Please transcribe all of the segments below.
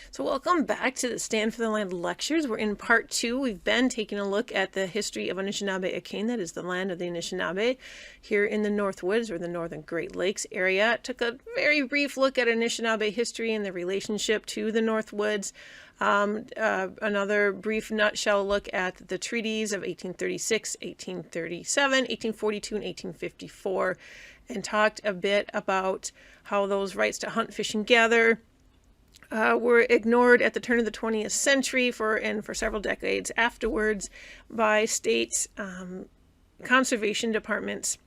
So welcome back to the Stand for the Land lectures. We're in part 2. We've been taking a look at the history of Anishinaabe-Akin, that is the land of the Anishinaabe, here in the Northwoods or the Northern Great Lakes area. Took a very brief look at Anishinaabe history and the relationship to the Northwoods. Another brief nutshell look at the treaties of 1836, 1837, 1842, and 1854, and talked a bit about how those rights to hunt, fish, and gather were ignored at the turn of the 20th century for several decades afterwards by state conservation departments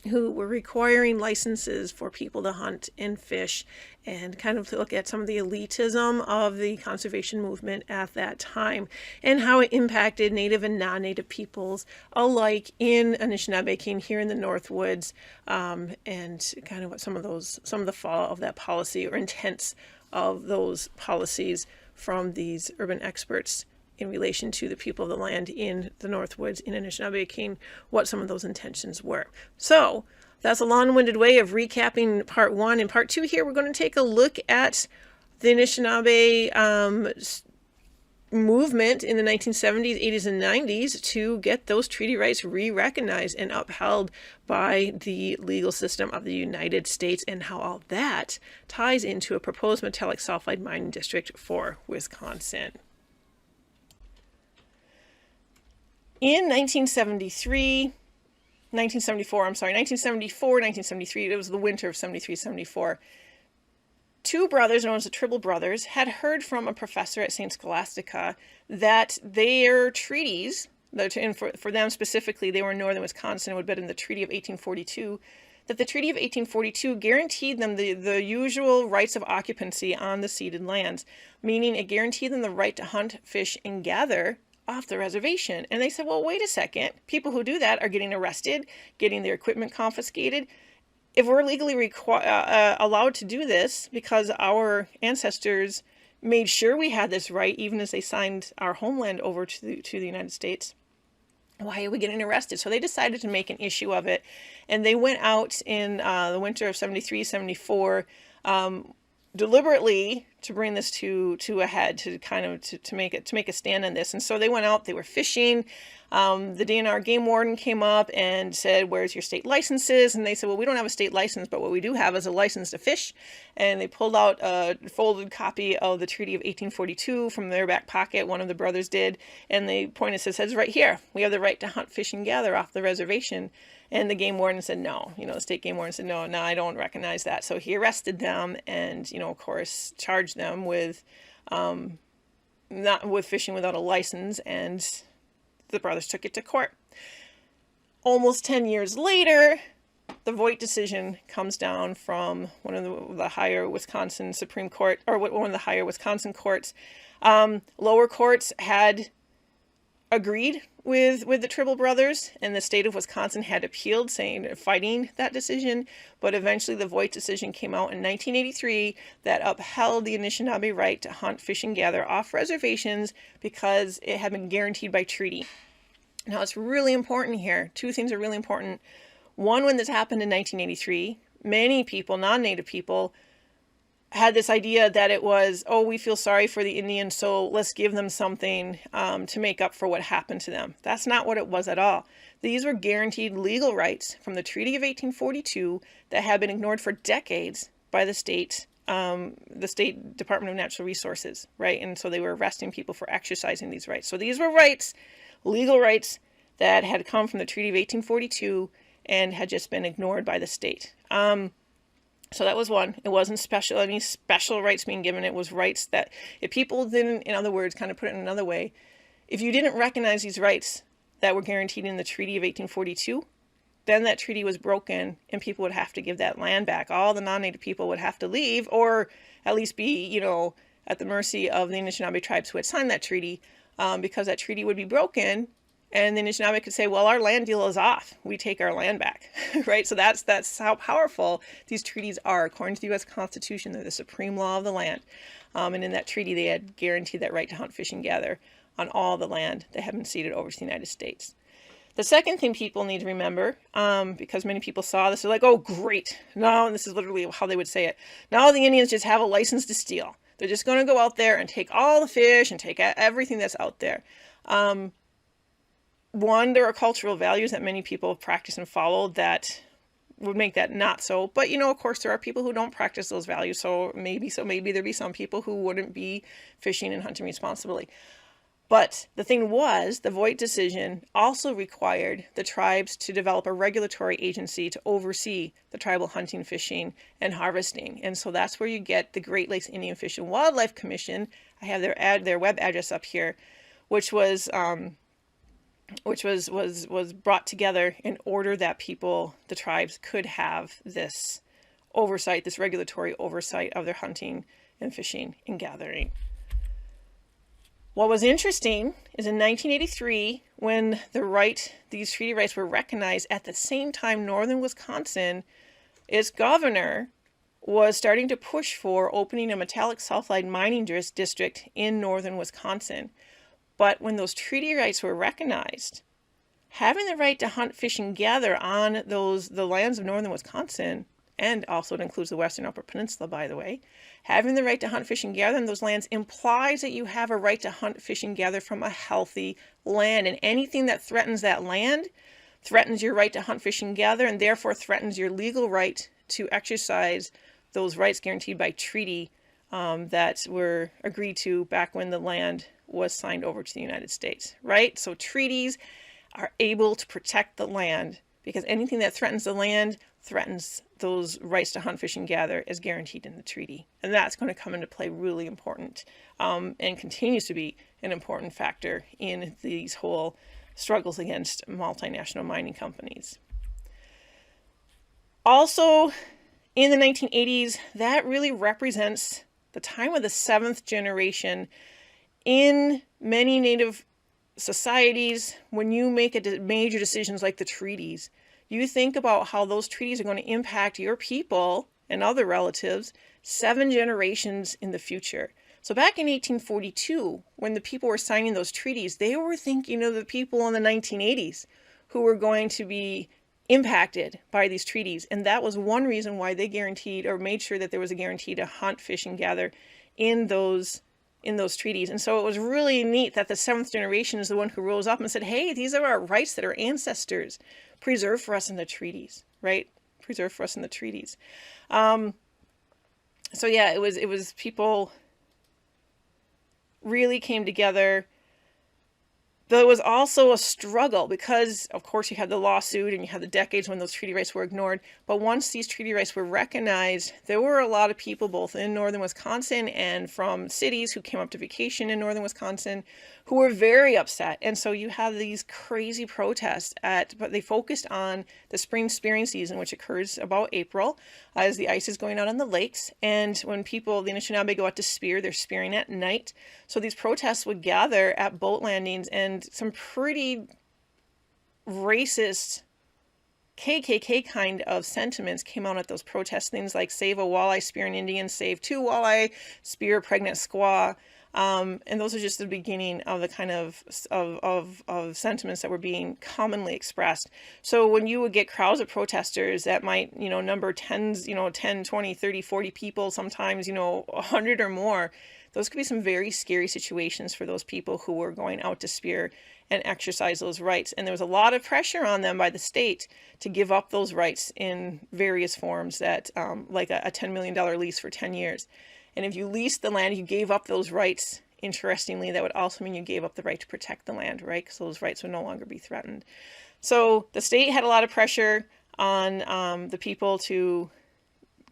who were requiring licenses for people to hunt and fish, and kind of to look at some of the elitism of the conservation movement at that time and how it impacted Native and non-Native peoples alike in Anishinaabe-Akin here in the Northwoods, and kind of what some of the fallout of that policy or intents of those policies from these urban experts in relation to the people of the land in the Northwoods in Anishinaabe-Akin, what some of those intentions were. So that's a long-winded way of recapping part 1. In part 2 here, we're going to take a look at the Anishinaabe movement in the 1970s, 80s, and 90s to get those treaty rights re-recognized and upheld by the legal system of the United States, and how all that ties into a proposed metallic sulfide mining district for Wisconsin. In 1974, 1973, it was the winter of 73-74, two brothers, known as the Tribble brothers, had heard from a professor at St. Scholastica that their treaties, and for them specifically, they were in northern Wisconsin, it would have been in the Treaty of 1842, that the Treaty of 1842 guaranteed them the usual rights of occupancy on the ceded lands, meaning it guaranteed them the right to hunt, fish, and gather off the reservation. And they said, well, wait a second. People who do that are getting arrested, getting their equipment confiscated. If we're legally allowed to do this because our ancestors made sure we had this right, even as they signed our homeland over to the United States, why are we getting arrested? So they decided to make an issue of it. And they went out in the winter of 73, 74, deliberately to bring this to a head, to make a stand on this. And so they went out, they were fishing. The DNR game warden came up and said, where's your state licenses? And they said, well, we don't have a state license, but what we do have is a license to fish. And they pulled out a folded copy of the Treaty of 1842 from their back pocket, one of the brothers did, and they pointed, says right here, we have the right to hunt, fish, and gather off the reservation. And the game warden said, no, the state game warden said, no, I don't recognize that. So he arrested them and, of course, charged them with not with fishing without a license, and the brothers took it to court. Almost 10 years later, the Voigt decision comes down from one of the higher Wisconsin Supreme Court, or one of the higher Wisconsin courts. Lower courts had agreed with the Tribble brothers, and the state of Wisconsin had appealed, fighting that decision. But eventually the Voigt decision came out in 1983 that upheld the Anishinaabe right to hunt, fish, and gather off reservations because it had been guaranteed by treaty. Now it's really important here. Two things are really important. One, when this happened in 1983, many people, non-Native people, had this idea that it was, oh, we feel sorry for the Indians, so let's give them something to make up for what happened to them. That's not what it was at all. These were guaranteed legal rights from the Treaty of 1842 that had been ignored for decades by the state Department of Natural Resources, right? And so they were arresting people for exercising these rights. So these were rights, legal rights, that had come from the Treaty of 1842 and had just been ignored by the state. So that was one. It wasn't any special rights being given. It was rights that if people didn't, in other words, kind of put it in another way, if you didn't recognize these rights that were guaranteed in the Treaty of 1842, then that treaty was broken and people would have to give that land back. All the non-Native people would have to leave, or at least be, at the mercy of the Anishinaabe tribes who had signed that treaty, because that treaty would be broken. And the Anishinaabe could say, well, our land deal is off. We take our land back, right? So that's how powerful these treaties are. According to the U.S. Constitution, they're the supreme law of the land. And in that treaty, they had guaranteed that right to hunt, fish, and gather on all the land that had been ceded over to the United States. The second thing people need to remember, because many people saw this, they're like, oh, great. No, and this is literally how they would say it. Now the Indians just have a license to steal. They're just going to go out there and take all the fish and take everything that's out there. One, there are cultural values that many people practice and follow that would make that not so. But, of course, there are people who don't practice those values. So maybe there'd be some people who wouldn't be fishing and hunting responsibly. But the thing was, the Voigt decision also required the tribes to develop a regulatory agency to oversee the tribal hunting, fishing, and harvesting. And so that's where you get the Great Lakes Indian Fish and Wildlife Commission. I have their web address up here, which was brought together in order that the tribes could have this oversight, this regulatory oversight of their hunting and fishing and gathering. What was interesting is in 1983, when these treaty rights were recognized, at the same time, northern Wisconsin, its governor was starting to push for opening a metallic sulfide mining district in northern Wisconsin. But when those treaty rights were recognized, having the right to hunt, fish, and gather on the lands of northern Wisconsin, and also it includes the Western Upper Peninsula, by the way, having the right to hunt, fish, and gather in those lands implies that you have a right to hunt, fish, and gather from a healthy land. And anything that threatens that land threatens your right to hunt, fish, and gather, and therefore threatens your legal right to exercise those rights guaranteed by treaty that were agreed to back when the land was signed over to the United States, right? So treaties are able to protect the land because anything that threatens the land threatens those rights to hunt, fish, and gather as guaranteed in the treaty. And that's going to come into play really important and continues to be an important factor in these whole struggles against multinational mining companies. Also, in the 1980s, that really represents the time of the seventh generation. In many Native societies, when you make major decisions like the treaties, you think about how those treaties are going to impact your people and other relatives 7 generations in the future. So back in 1842, when the people were signing those treaties, they were thinking of the people in the 1980s who were going to be impacted by these treaties. And that was one reason why they guaranteed or made sure that there was a guarantee to hunt, fish, and gather in those treaties. And so it was really neat that the 7th generation is the one who rose up and said, hey, these are our rights that our ancestors preserved for us in the treaties, right? Preserved for us in the treaties. So yeah, it was people really came together. Though it was also a struggle because, of course, you had the lawsuit and you had the decades when those treaty rights were ignored. But once these treaty rights were recognized, there were a lot of people both in northern Wisconsin and from cities who came up to vacation in northern Wisconsin who were very upset. And so you have these crazy protests but they focused on the spring spearing season, which occurs about April as the ice is going out on the lakes. And when the Anishinaabe go out to spear, they're spearing at night. So these protests would gather at boat landings, and some pretty racist KKK kind of sentiments came out at those protests. Things like save a walleye spearing Indian, save 2 walleye, spear a pregnant squaw. And those are just the beginning of the kind of sentiments that were being commonly expressed. So when you would get crowds of protesters that might, number 10, 20, 30, 40 people, sometimes, 100 or more, those could be some very scary situations for those people who were going out to spear and exercise those rights. And there was a lot of pressure on them by the state to give up those rights in various forms that, like a $10 million lease for 10 years. And if you leased the land, you gave up those rights. Interestingly, that would also mean you gave up the right to protect the land, right? Because those rights would no longer be threatened. So the state had a lot of pressure on the people to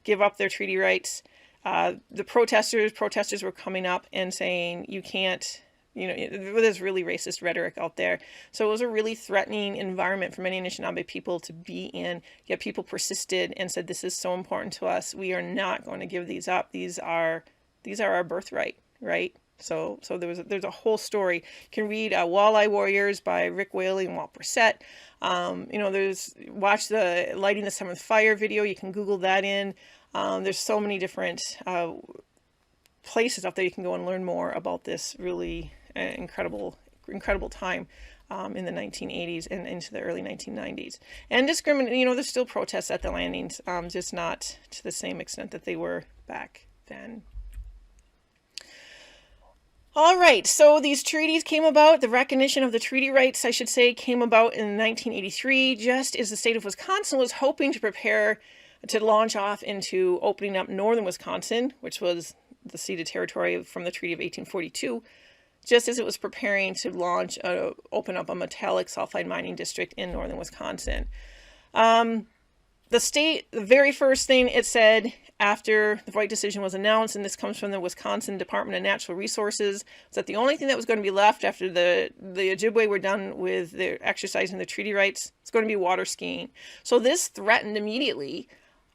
give up their treaty rights. The protesters were coming up and saying, you can't, there's really racist rhetoric out there. So it was a really threatening environment for many Anishinaabe people to be in, yet people persisted and said, this is so important to us. We are not going to give these up. These are our birthright, right? So there's a whole story. You can read Walleye Warriors by Rick Whaley and Walt Brissett. Watch the Lighting the Seventh Fire video. You can Google that in. There's so many different places out there you can go and learn more about this really incredible time in the 1980s and into the early 1990s. And there's still protests at the landings, just not to the same extent that they were back then. All right, so these treaties came about, the recognition of the treaty rights, I should say, came about in 1983, just as the state of Wisconsin was hoping to prepare to launch off into opening up northern Wisconsin, which was the ceded territory from the Treaty of 1842, just as it was preparing to open up a metallic sulfide mining district in northern Wisconsin. The state, the very first thing it said after the Voigt decision was announced, and this comes from the Wisconsin Department of Natural Resources, was that the only thing that was going to be left after the Ojibwe were done with their exercising the treaty rights was going to be water skiing. So this threatened immediately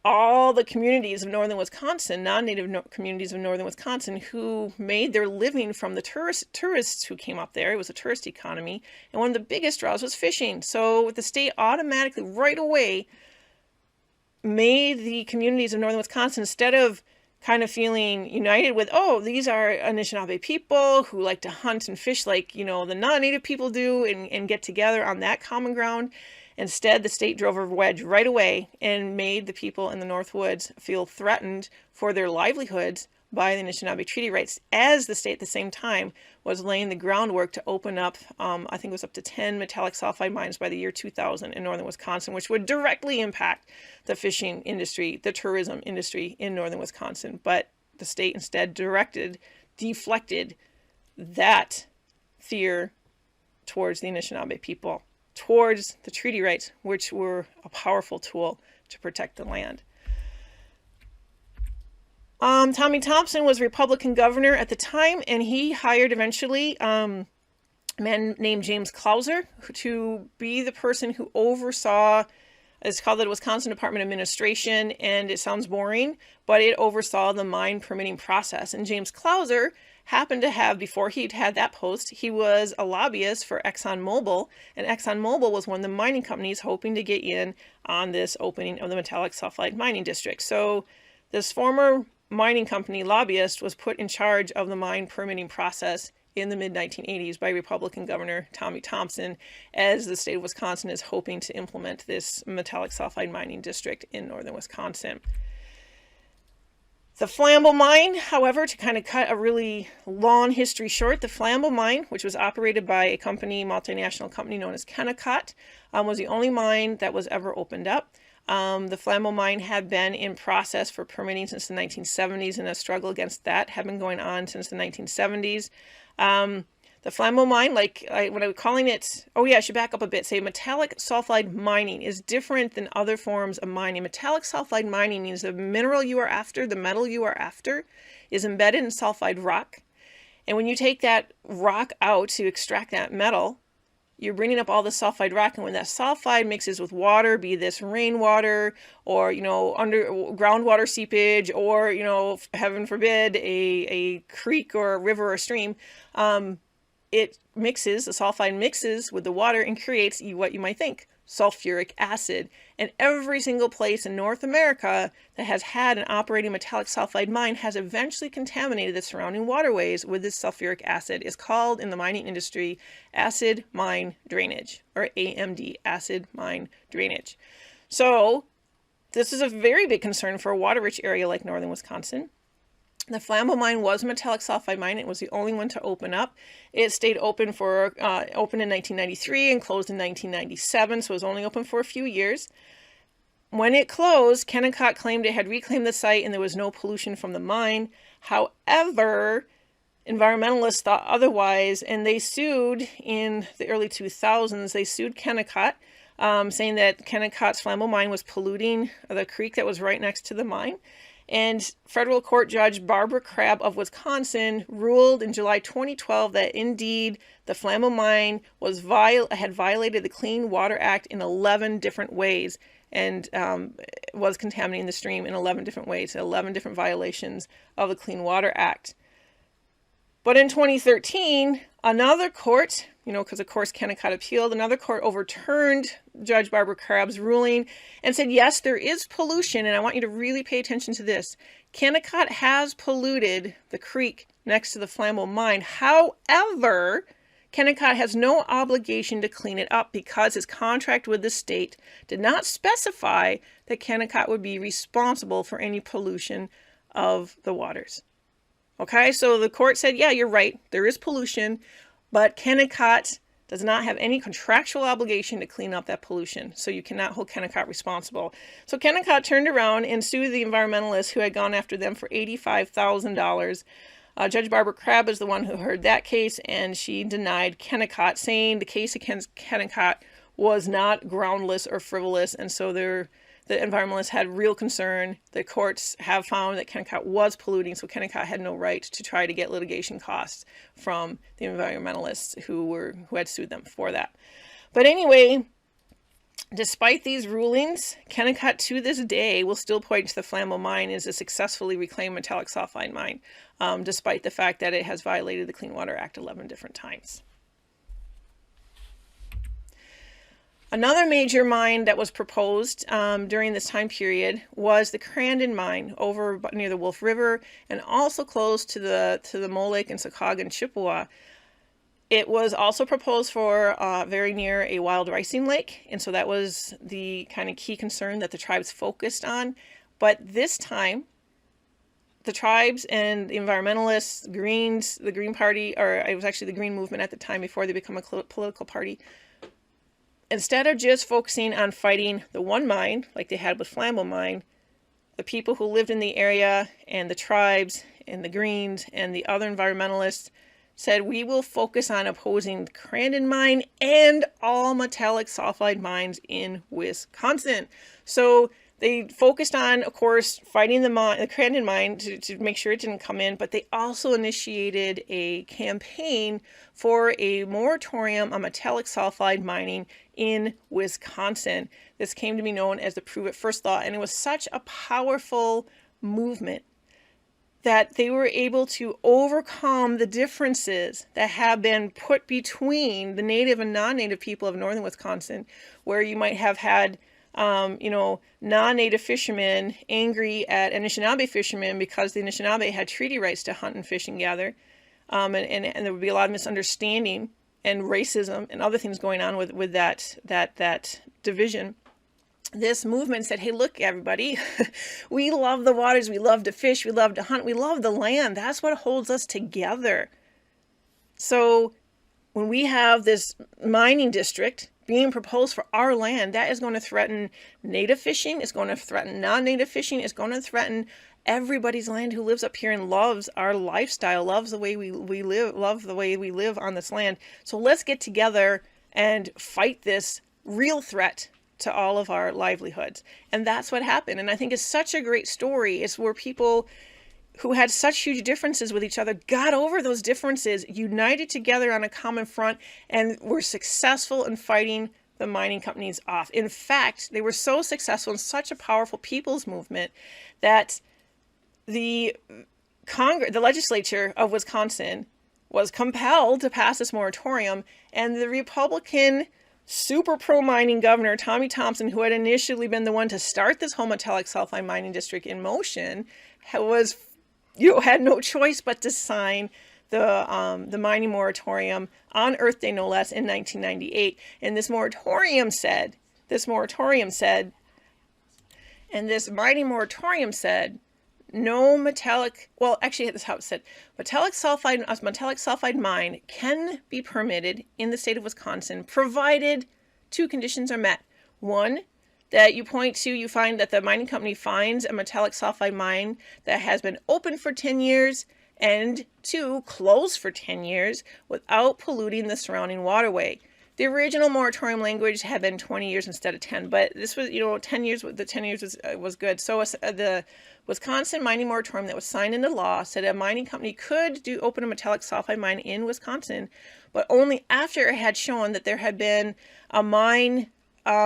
all the communities of northern Wisconsin, non-native communities of northern Wisconsin, who made their living from the tourists who came up there. It was a tourist economy, and one of the biggest draws was fishing. So the state automatically, right away, made the communities of northern Wisconsin, instead of kind of feeling united with, oh, these are Anishinaabe people who like to hunt and fish like, the non-native people do, and get together on that common ground. Instead, the state drove a wedge right away and made the people in the North Woods feel threatened for their livelihoods by the Anishinaabe treaty rights, as the state at the same time was laying the groundwork to open up, I think it was up to 10 metallic sulfide mines by the year 2000 in northern Wisconsin, which would directly impact the fishing industry, the tourism industry in northern Wisconsin. But the state instead deflected that fear towards the Anishinaabe people, towards the treaty rights, which were a powerful tool to protect the land. Tommy Thompson was Republican governor at the time, and he hired eventually a man named James Clauser to be the person who oversaw, it's called the Wisconsin Department of Administration, and it sounds boring, but it oversaw the mine permitting process. And James Clauser happened to have, before he'd had that post, he was a lobbyist for ExxonMobil, and ExxonMobil was one of the mining companies hoping to get in on this opening of the metallic sulfide mining district. So this former mining company lobbyist was put in charge of the mine permitting process in the mid-1980s by Republican Governor Tommy Thompson, as the state of Wisconsin is hoping to implement this metallic sulfide mining district in northern Wisconsin. The Flambeau Mine, however, to kind of cut a really long history short, the Flambeau Mine, which was operated by a multinational company known as Kennecott, was the only mine that was ever opened up. The Flambeau Mine had been in process for permitting since the 1970s, and a struggle against that had been going on since the 1970s. The Flambeau Mine, when I was calling it, I should back up a bit, say metallic sulfide mining is different than other forms of mining. Metallic sulfide mining means the mineral you are after, the metal you are after, is embedded in sulfide rock. And when you take that rock out to extract that metal, you're bringing up all the sulfide rock, and when that sulfide mixes with water, be this rainwater or, under groundwater seepage, or, heaven forbid, a creek or a river or stream, the sulfide mixes with the water and creates what you might think, sulfuric acid. And every single place in North America that has had an operating metallic sulfide mine has eventually contaminated the surrounding waterways with this sulfuric acid. It's called, in the mining industry, acid mine drainage, or AMD, acid mine drainage. So this is a very big concern for a water-rich area like northern Wisconsin. The Flambeau Mine was a metallic sulfide mine. It was the only one to open up. It stayed open in 1993 and closed in 1997, so it was only open for a few years. When it closed, Kennecott claimed it had reclaimed the site and there was no pollution from the mine. However, environmentalists thought otherwise, and they sued in the early 2000s. They sued Kennecott, saying that Kennecott's Flambeau Mine was polluting the creek that was right next to the mine. And federal court judge Barbara Crabb of Wisconsin ruled in July 2012 that indeed the Flambeau Mine had violated the Clean Water Act in 11 different ways, and was contaminating the stream in 11 different ways, 11 different violations of the Clean Water Act. But in 2013, another court, because of course Kennecott appealed, another court overturned Judge Barbara Crabb's ruling and said, yes, there is pollution, and I want you to really pay attention to this. Kennecott has polluted the creek next to the Flambeau Mine. However, Kennecott has no obligation to clean it up because his contract with the state did not specify that Kennecott would be responsible for any pollution of the waters. Okay, so the court said, yeah, you're right, there is pollution, but Kennecott does not have any contractual obligation to clean up that pollution. So you cannot hold Kennecott responsible. So Kennecott turned around and sued the environmentalists who had gone after them for $85,000. Judge Barbara Crabb is the one who heard that case, and she denied Kennecott, saying the case against Kennecott was not groundless or frivolous, and so the environmentalists had real concern. The courts have found that Kennecott was polluting, so Kennecott had no right to try to get litigation costs from the environmentalists who had sued them for that. But anyway, despite these rulings, Kennecott to this day will still point to the Flambeau mine as a successfully reclaimed metallic sulfide mine, despite the fact that it has violated the Clean Water Act 11 different times. Another major mine that was proposed during this time period was the Crandon mine over near the Wolf River and also close to the Mole Lake and Secaucus and Chippewa. It was also proposed for very near a wild ricing lake, and so that was the kind of key concern that the tribes focused on. But this time, the tribes and the environmentalists, Greens, the Green Party, or it was actually the Green Movement at the time before they become a political party, instead of just focusing on fighting the one mine, like they had with Flambeau mine, the people who lived in the area and the tribes and the Greens and the other environmentalists said, we will focus on opposing the Crandon mine and all metallic sulfide mines in Wisconsin. So they focused on, of course, fighting the Crandon mine to make sure it didn't come in, but they also initiated a campaign for a moratorium on metallic sulfide mining in Wisconsin. This came to be known as the Prove It First Law, and it was such a powerful movement that they were able to overcome the differences that have been put between the native and non-native people of northern Wisconsin, where you might have had non-native fishermen angry at Anishinaabe fishermen because the Anishinaabe had treaty rights to hunt and fish and gather. And there would be a lot of misunderstanding and racism and other things going on with that division. This movement said, hey, look, everybody, we love the waters, we love to fish, we love to hunt, we love the land. That's what holds us together. So when we have this mining district being proposed for our land, that is going to threaten native fishing, it's going to threaten non-native fishing, it's going to threaten everybody's land who lives up here and loves our lifestyle, loves the way we live, love the way we live on this land. So let's get together and fight this real threat to all of our livelihoods. And that's what happened. And I think it's such a great story. It's where people who had such huge differences with each other got over those differences, united together on a common front, and were successful in fighting the mining companies off. In fact, they were so successful in such a powerful people's movement that the legislature of Wisconsin was compelled to pass this moratorium, and the Republican super pro-mining governor, Tommy Thompson, who had initially been the one to start this whole metallic sulfide mining district in motion, had no choice but to sign the mining moratorium on Earth Day, no less, in 1998. And this mining moratorium said, no metallic, well, actually, that's how it said, metallic sulfide mine can be permitted in the state of Wisconsin, provided two conditions are met. One, that you find that the mining company finds a metallic sulfide mine that has been open for 10 years, and two, closed for 10 years without polluting the surrounding waterway. The original moratorium language had been 20 years instead of 10, but this was, 10 years, the 10 years was good. So the Wisconsin mining moratorium that was signed into law said a mining company could open a metallic sulfide mine in Wisconsin, but only after it had shown that there had been a mine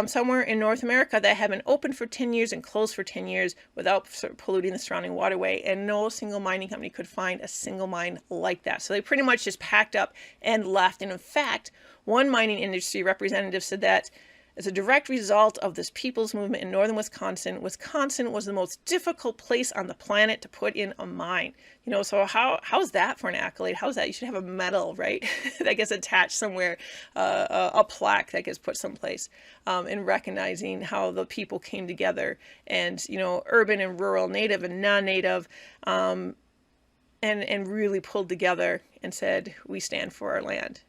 somewhere in North America that had been open for 10 years and closed for 10 years without polluting the surrounding waterway. And no single mining company could find a single mine like that. So they pretty much just packed up and left. And in fact, one mining industry representative said that as a direct result of this people's movement in northern Wisconsin, Wisconsin was the most difficult place on the planet to put in a mine. So how's that for an accolade? How's that? You should have a medal, right? That gets attached somewhere, a plaque that gets put someplace, in recognizing how the people came together, and urban and rural, native and non-native, and really pulled together and said, we stand for our land.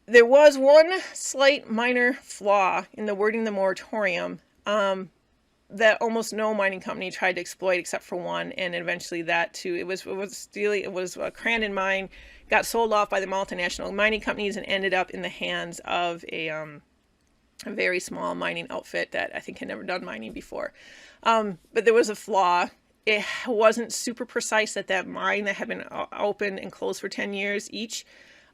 There was one slight minor flaw in the wording of the moratorium that almost no mining company tried to exploit except for one, and eventually that too. It was a Crandon mine, got sold off by the multinational mining companies and ended up in the hands of a very small mining outfit that I think had never done mining before. But there was a flaw. It wasn't super precise that mine that had been open and closed for 10 years each,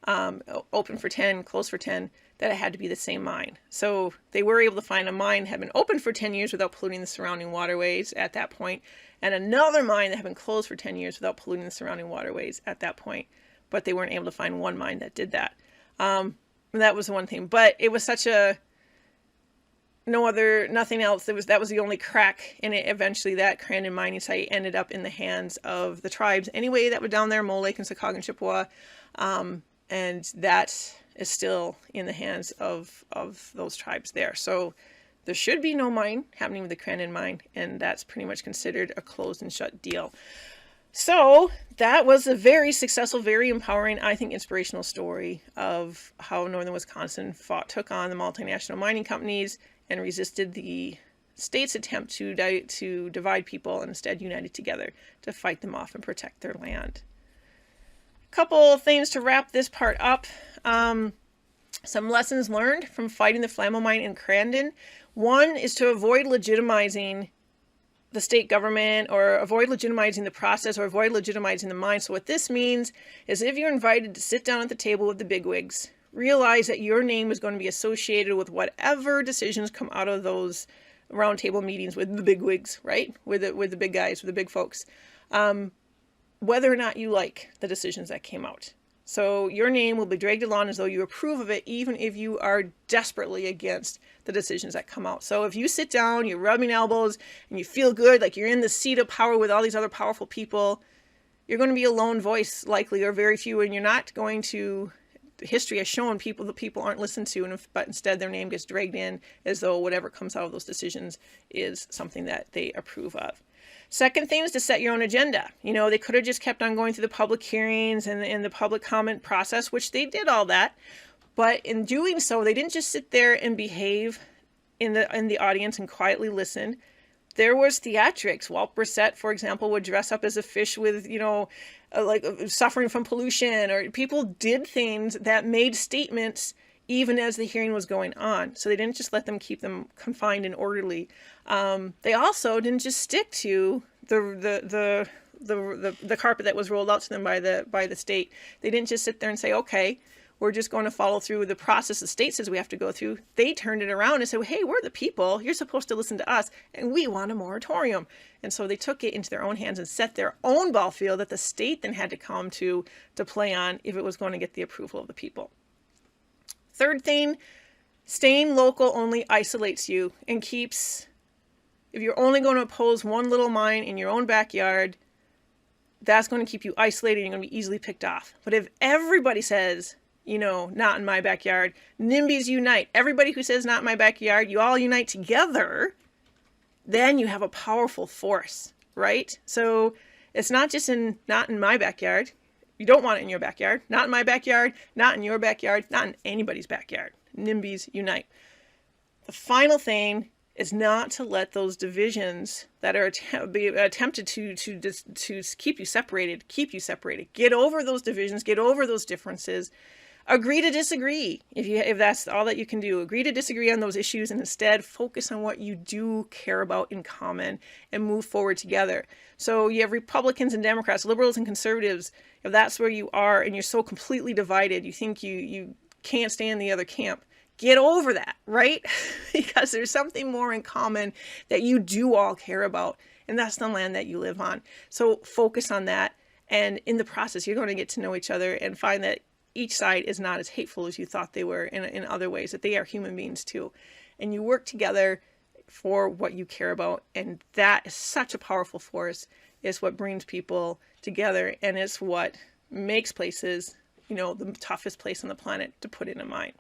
open for 10, closed for 10, that it had to be the same mine. So they were able to find a mine that had been open for 10 years without polluting the surrounding waterways at that point, and another mine that had been closed for 10 years without polluting the surrounding waterways at that point. But they weren't able to find one mine that did that. That was one thing. But it was such a nothing else. That was the only crack in it. Eventually that Crandon mining site ended up in the hands of the tribes anyway that were down there, Mole Lake and Secaucus and Chippewa. And that is still in the hands of those tribes there. So there should be no mine happening with the Crandon mine, and that's pretty much considered a closed and shut deal. So that was a very successful, very empowering, I think inspirational story of how northern Wisconsin took on the multinational mining companies and resisted the state's attempt to divide people and instead united together to fight them off and protect their land. Couple of things to wrap this part up. Some lessons learned from fighting the Flammo mine in Crandon. One is to avoid legitimizing the state government, or avoid legitimizing the process, or avoid legitimizing the mine. So what this means is if you're invited to sit down at the table with the bigwigs, realize that your name is going to be associated with whatever decisions come out of those roundtable meetings with the bigwigs, right? With the big guys, with the big folks. Whether or not you like the decisions that came out. So your name will be dragged along as though you approve of it, even if you are desperately against the decisions that come out. So if you sit down, you're rubbing elbows, and you feel good, like you're in the seat of power with all these other powerful people, you're going to be a lone voice, likely, or very few, and you're not going to... History has shown the people aren't listened to, but instead their name gets dragged in as though whatever comes out of those decisions is something that they approve of. Second thing is to set your own agenda. They could have just kept on going through the public hearings and the public comment process, which they did all that. But in doing so, they didn't just sit there and behave in the audience and quietly listen. There was theatrics. Walt Brissett, for example, would dress up as a fish with, suffering from pollution, or people did things that made statements even as the hearing was going on. So they didn't just let them keep them confined and orderly. They also didn't just stick to the carpet that was rolled out to them by the state. They didn't just sit there and say, okay, we're just going to follow through with the process the state says we have to go through. They turned it around and said, hey, we're the people. You're supposed to listen to us, and we want a moratorium. And so they took it into their own hands and set their own ball field that the state then had to come to play on if it was going to get the approval of the people. Third thing, staying local only isolates you and keeps, if you're only going to oppose one little mine in your own backyard, that's going to keep you isolated and you're going to be easily picked off. But if everybody says, not in my backyard, NIMBYs unite, everybody who says not in my backyard, you all unite together, then you have a powerful force, right? So it's not just not in my backyard. You don't want it in your backyard. Not in my backyard, not in your backyard, not in anybody's backyard. NIMBYs unite. The final thing is not to let those divisions that are attempted to keep you separated. Get over those divisions, get over those differences. Agree to disagree. If that's all that you can do, agree to disagree on those issues and instead focus on what you do care about in common and move forward together. So you have Republicans and Democrats, liberals and conservatives. If that's where you are and you're so completely divided, you think you can't stand the other camp, get over that, right? Because there's something more in common that you do all care about, and that's the land that you live on. So focus on that, and in the process, you're going to get to know each other and find that each side is not as hateful as you thought they were in other ways, that they are human beings too. And you work together for what you care about, and that is such a powerful force. It's what brings people together, and it's what makes places, the toughest place on the planet to put in a mine.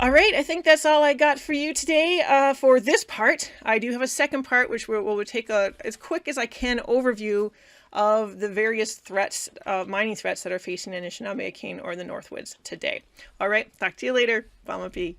All right, I think that's all I got for you today for this part. I do have a second part, which we'll take a, as quick as I can, overview of the various threats, mining threats that are facing Anishinaabe, King, or the Northwoods today. All right, talk to you later. Bamapi.